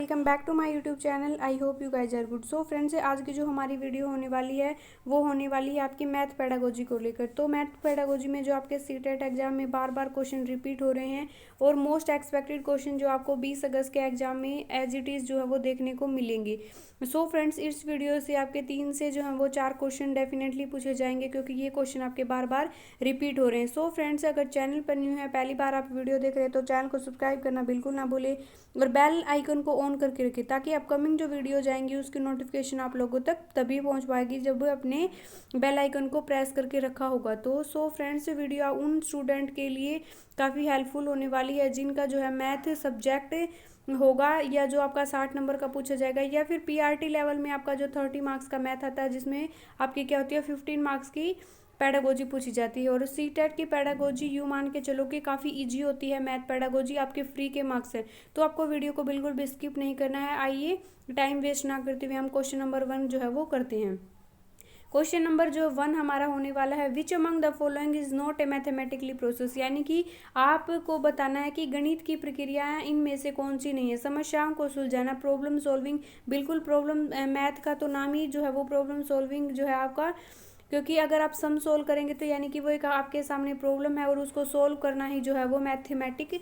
Welcome back to my YouTube channel. I hope you guys are good. So friends, आज की जो हमारी video होने वाली है वो होने वाली है आपकी मैथ पेडागोजी को लेकर। तो मैथ पेडागोजी में जो आपके सीटेट एग्जाम में बार बार क्वेश्चन रिपीट हो रहे हैं और मोस्ट एक्सपेक्टेड क्वेश्चन जो आपको 20 अगस्त के एग्जाम में एज इट इज़ जो है वो देखने को मिलेंगे। सो फ्रेंड्स, इस वीडियो से आपके 3 से जो है वो 4 क्वेश्चन डेफिनेटली पूछे जाएंगे क्योंकि ये क्वेश्चन आपके बार बार रिपीट हो रहे हैं। सो फ्रेंड्स, अगर चैनल पर न्यू है, पहली बार आप वीडियो देख रहे हैं तो चैनल को सब्सक्राइब करना बिल्कुल ना भूलें और बेल आइकन को ऑन करके रखें ताकि अपकमिंग जो वीडियो जाएंगी उसकी नोटिफिकेशन आप लोगों तक तभी पहुंच पाएगी जब अपने बेल आइकन को प्रेस करके रखा होगा। तो सो फ्रेंड्स, वीडियो उन स्टूडेंट के लिए काफ़ी हेल्पफुल होने वाली है जिनका जो है मैथ सब्जेक्ट होगा या जो आपका 60 नंबर का पूछा जाएगा या फिर पीआरटी लेवल में आपका जो 30 मार्क्स का मैथ आता है जिसमें आपकी क्या होती है 15 मार्क्स की पेडागोजी पूछी जाती है। और सीटेट की पेडागोजी यूँ मान के चलो कि काफ़ी इजी होती है। मैथ पेडागोजी आपके फ्री के मार्क्स है तो आपको वीडियो को बिल्कुल भी स्किप नहीं करना है। आइए टाइम वेस्ट ना करते हुए हम क्वेश्चन नंबर 1 जो है वो करते हैं। क्वेश्चन नंबर जो 1 हमारा होने वाला है, which among the following is not a mathematically process, यानी कि आपको बताना है कि गणित की प्रक्रियाएं इनमें से कौन सी नहीं है। समस्याओं को सुलझाना, प्रॉब्लम सॉल्विंग, बिल्कुल प्रॉब्लम, मैथ का तो नाम ही जो है वो प्रॉब्लम सॉल्विंग जो है आपका, क्योंकि अगर आप सम सोल्व करेंगे तो यानी कि वो एक आपके सामने प्रॉब्लम है और उसको सोल्व करना ही जो है वो मैथमेटिक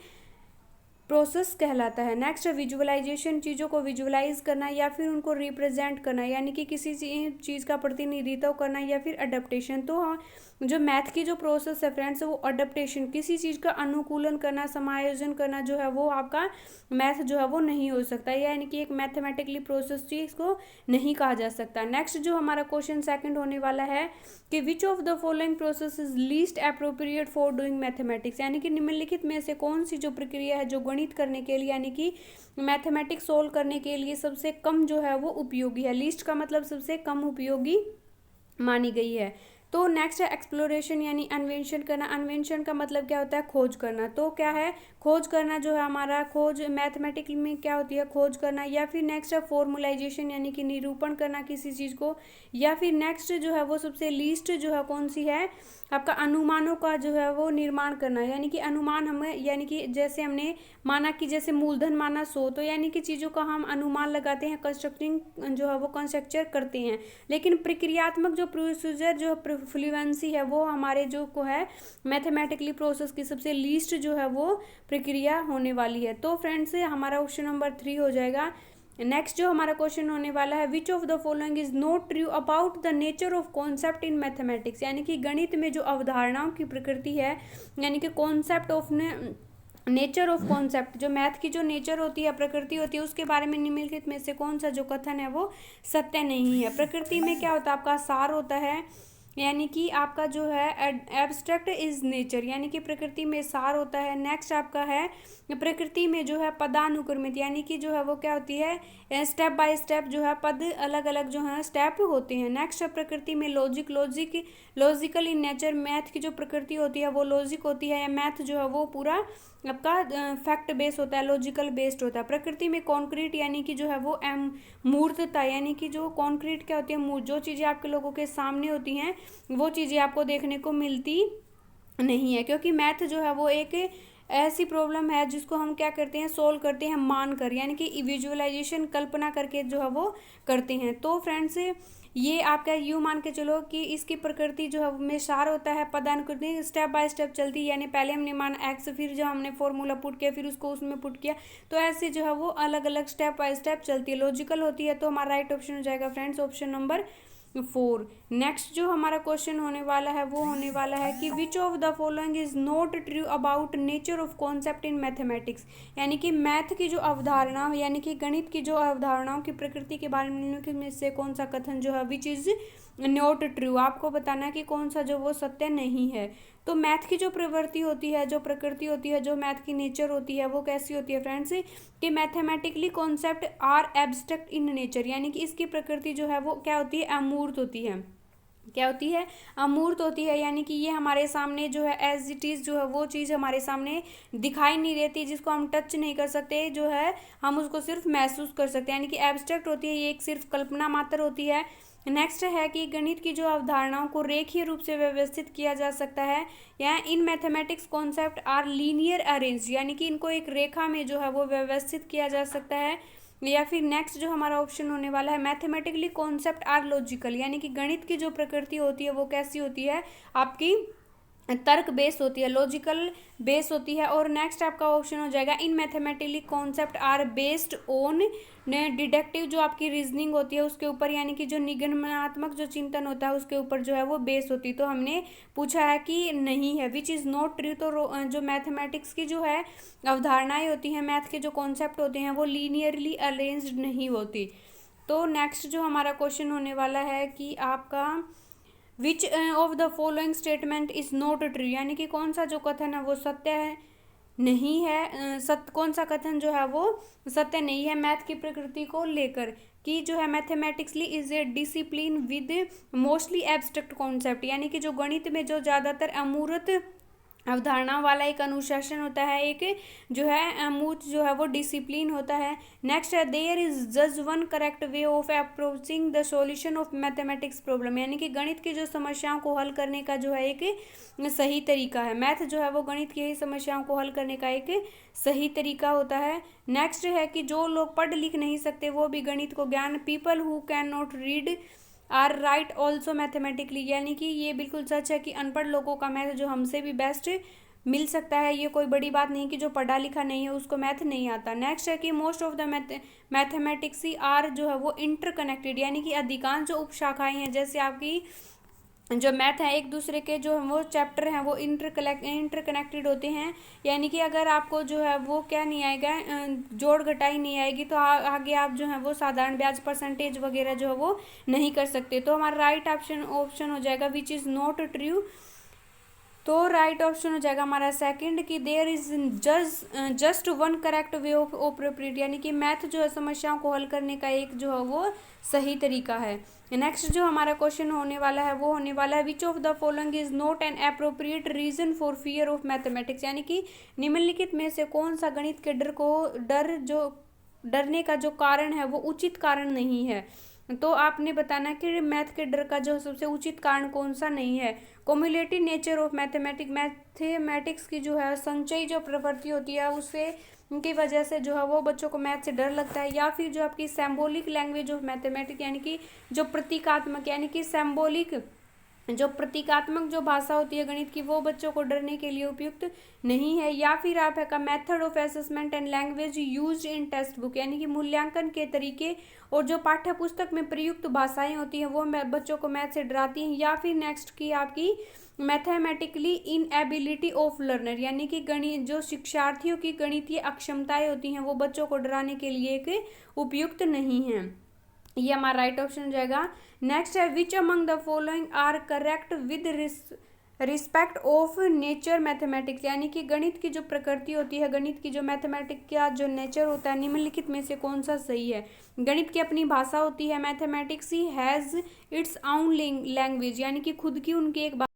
प्रोसेस कहलाता है। नेक्स्ट, विजुअलाइजेशन, चीज़ों को विजुअलाइज करना या फिर उनको रिप्रेजेंट करना, यानी कि किसी चीज़ का प्रतिनिधित्व करना या फिर अडेप्टेशन। तो हाँ, जो मैथ की जो प्रोसेस है फ्रेंड्स वो अडेप्टेशन, किसी चीज़ का अनुकूलन करना, समायोजन करना जो है वो आपका मैथ जो है वो नहीं हो सकता, यानी कि एक मैथमेटिकली प्रोसेस चीज़ को नहीं कहा जा सकता। नेक्स्ट जो हमारा क्वेश्चन सेकंड होने वाला है कि विच of the following process is least appropriate for doing mathematics, यानी कि निम्नलिखित में से कौन सी जो प्रक्रिया है जो गणित करने के लिए यानी कि मैथमेटिक्स सोल्व करने के लिए सबसे कम जो है वो उपयोगी है। लीस्ट का मतलब सबसे कम उपयोगी मानी गई है। तो नेक्स्ट है एक्सप्लोरेशन, यानी अन्वेषण करना। अन्वेषण का मतलब क्या होता है, खोज करना। तो क्या है, खोज करना जो है हमारा, खोज मैथमेटिक्स में क्या होती है, खोज करना। या फिर नेक्स्ट है फॉर्मुलाइजेशन, यानी कि निरूपण करना किसी चीज़ को। या फिर नेक्स्ट जो है वो सबसे लीस्ट जो है कौन सी है आपका, अनुमानों का जो है वो निर्माण करना, यानी कि अनुमान हमें, यानी कि जैसे हमने माना कि जैसे मूलधन माना 100, तो यानी कि चीज़ों का हम अनुमान लगाते हैं, कंस्ट्रक्टिंग जो है वो कंस्ट्रक्चर करते हैं। लेकिन प्रक्रियात्मक जो प्रोसीजर जो फ्लुएंसी है वो हमारे जो को है मैथमेटिकली प्रोसेस की सबसे लीस्ट जो है वो प्रक्रिया होने वाली है। तो फ्रेंड्स, हमारा ऑप्शन नंबर 3 हो जाएगा। नेक्स्ट जो हमारा क्वेश्चन होने वाला है, which of the following is not true about the nature of concept in mathematics, यानी कि गणित में जो अवधारणाओं की प्रकृति है, यानी कि concept of nature of concept, जो मैथ की जो नेचर होती है, प्रकृति होती है, उसके बारे में निम्नलिखित में से कौन सा जो कथन है वो सत्य नहीं है। प्रकृति में क्या होता है, आपका सार होता है, यानी कि आपका जो है एब्स्ट्रैक्ट इज नेचर, यानी कि प्रकृति में सार होता है। नेक्स्ट आपका है प्रकृति में जो है पदानुक्रमित, यानी कि जो है वो क्या होती है स्टेप बाय स्टेप जो है पद अलग अलग जो है स्टेप होते हैं। नेक्स्ट प्रकृति में लॉजिकल इन नेचर, मैथ की जो प्रकृति होती है वो लॉजिक होती है, या मैथ जो है वो पूरा आपका फैक्ट बेस होता है, लॉजिकल बेस्ड होता है। प्रकृति में कॉन्क्रीट, यानी कि जो है वो मूर्तता, यानी कि जो कॉन्क्रीट क्या होती है, जो चीज़ें आपके लोगों के सामने होती हैं वो चीज़ें आपको देखने को मिलती नहीं है, क्योंकि मैथ जो है वो एक ऐसी प्रॉब्लम है जिसको हम क्या करते हैं, सोल्व करते हैं मान कर, यानी कि विजुअलाइजेशन कल्पना करके जो है वो करते हैं। तो फ्रेंड्स, ये आपका यूँ मान के चलो कि इसकी प्रकृति जो है में सार होता है, पदानुकृति स्टेप बाय स्टेप चलती है, यानी पहले हमने माना एक्स, फिर जो हमने फॉर्मूला पुट किया, फिर उसको उसमें पुट किया, तो ऐसे जो है वो अलग अलग स्टेप बाय स्टेप चलती है, लॉजिकल होती है। तो हमारा राइट ऑप्शन हो जाएगा फ्रेंड्स ऑप्शन नंबर 4। नेक्स्ट जो हमारा क्वेश्चन होने वाला है वो होने वाला है कि विच of the following is not true about nature of concept in mathematics, यानी कि मैथ की जो अवधारणा, यानी कि गणित की जो अवधारणाओं की प्रकृति के बारे में से कौन सा कथन जो है विच इज नॉट ट्रू, आपको बताना है कि कौन सा जो वो सत्य नहीं है। तो मैथ की जो प्रवृत्ति होती है, जो प्रकृति होती है, जो मैथ की नेचर होती है वो कैसी होती है फ्रेंड्स, कि mathematically concept are abstract in nature, यानी कि इसकी प्रकृति जो है वो क्या होती है, अमूर्त होती है। क्या होती है, अमूर्त होती है, यानी कि ये हमारे सामने जो है एज इट इज़ जो है वो चीज़ हमारे सामने दिखाई नहीं रहती, जिसको हम टच नहीं कर सकते, जो है हम उसको सिर्फ महसूस कर सकते हैं, यानी कि एब्स्ट्रैक्ट होती है, ये एक सिर्फ कल्पना मात्र होती है। नेक्स्ट है कि गणित की जो अवधारणाओं को रेखीय रूप से व्यवस्थित किया जा सकता है, या इन mathematics concept are linear arrange, यानी कि इनको एक रेखा में जो है वो व्यवस्थित किया जा सकता है। या फिर नेक्स्ट जो हमारा ऑप्शन होने वाला है, मैथमेटिकली कॉन्सेप्ट आर लॉजिकल, यानी कि गणित की जो प्रकृति होती है वो कैसी होती है, आपकी तर्क बेस होती है, लॉजिकल बेस होती है। और नेक्स्ट आपका ऑप्शन हो जाएगा, in mathematically concept are based on deductive, जो आपकी रीजनिंग होती है उसके ऊपर, यानी कि जो निगमनात्मक जो चिंतन होता है उसके ऊपर जो है वो बेस होती है। तो हमने पूछा है कि नहीं है, विच इज़ नॉट ट्रू। तो जो मैथमेटिक्स की जो है अवधारणाएं होती हैं, मैथ के जो कॉन्सेप्ट होते हैं वो लीनियरली अरेंज्ड नहीं होती। तो नेक्स्ट जो हमारा क्वेश्चन होने वाला है कि आपका विच of the following statement is not true, यानी कि कौन सा जो कथन है वो सत्य है नहीं है, कौन सा कथन जो है वो सत्य नहीं है मैथ की प्रकृति को लेकर, कि जो है mathematically is a discipline with mostly abstract concept, यानी कि जो गणित में जो ज़्यादातर अमूर्त अवधारणा वाला एक अनुशासन होता है, एक जो है अमूर्त जो है वो डिसिप्लिन होता है। नेक्स्ट है, there is just one correct way of approaching the solution of mathematics problem, यानी कि गणित की जो समस्याओं को हल करने का जो है एक सही तरीका है। मैथ जो है वो गणित की ही समस्याओं को हल करने का एक सही तरीका होता है। नेक्स्ट है कि जो लोग पढ़ लिख नहीं सकते वो भी गणित को ज्ञान, people who can not read or write also mathematically, यानी कि ये बिल्कुल सच है कि अनपढ़ लोगों का मैथ जो हमसे भी बेस्ट मिल सकता है। ये कोई बड़ी बात नहीं कि जो पढ़ा लिखा नहीं है उसको मैथ नहीं आता। नेक्स्ट है कि most of the mathematics are जो है वो इंटरकनेक्टेड, यानी कि अधिकांश जो उपशाखाएं हैं, जैसे आपकी जो मैथ है एक दूसरे के जो वो चैप्टर हैं वो इंटरकनेक्टेड होते हैं, यानी कि अगर आपको जो है वो क्या नहीं आएगा, जोड़ घटाई नहीं आएगी तो आगे आप जो है वो साधारण ब्याज परसेंटेज वगैरह जो है वो नहीं कर सकते। तो हमारा राइट ऑप्शन हो जाएगा विच इज़ नॉट ट्रू। तो राइट ऑप्शन हो जाएगा हमारा सेकंड, कि there is just one correct way of appropriate, यानी कि मैथ जो है समस्याओं को हल करने का एक जो है वो सही तरीका है। नेक्स्ट जो हमारा क्वेश्चन होने वाला है वो होने वाला है, which of the following is not an appropriate reason for fear of mathematics, यानी कि निम्नलिखित में से कौन सा गणित के डरने का जो कारण है वो उचित कारण नहीं है। तो आपने बताना कि मैथ के डर का जो सबसे उचित कारण कौन सा नहीं है। कॉम्युलेटिव नेचर ऑफ मैथमेटिक्स की जो है संचयी जो प्रवृत्ति होती है उससे उनकी वजह से जो है वो बच्चों को मैथ से डर लगता है, या फिर जो आपकी सिंबॉलिक लैंग्वेज ऑफ मैथमेटिक्स, यानी कि जो प्रतीकात्मक, यानी कि सिंबॉलिक जो प्रतीकात्मक जो भाषा होती है गणित की वो बच्चों को डरने के लिए उपयुक्त नहीं है, या फिर आप है का method of assessment and language used in text book, यानी कि मूल्यांकन के तरीके और जो पाठ्य पुस्तक में प्रयुक्त भाषाएं होती हैं वो बच्चों को मैथ से डराती हैं, या फिर नेक्स्ट की आपकी मैथमेटिकली इनएबिलिटी ऑफ लर्नर, यानी कि गणित जो शिक्षार्थियों की गणितीय अक्षमताएं होती हैं वो बच्चों को डराने के लिए एक उपयुक्त नहीं है। ये हमारा राइट ऑप्शन हो जाएगा। नेक्स्ट है, which among the following are correct with respect of nature mathematics, यानी कि गणित की जो प्रकृति होती है, गणित की जो मैथमेटिक्स का जो नेचर होता है, निम्नलिखित में से कौन सा सही है। गणित की अपनी भाषा होती है, मैथमेटिक्स ही हैज़ इट्स आउन लैंग्वेज, यानी कि खुद की उनकी एक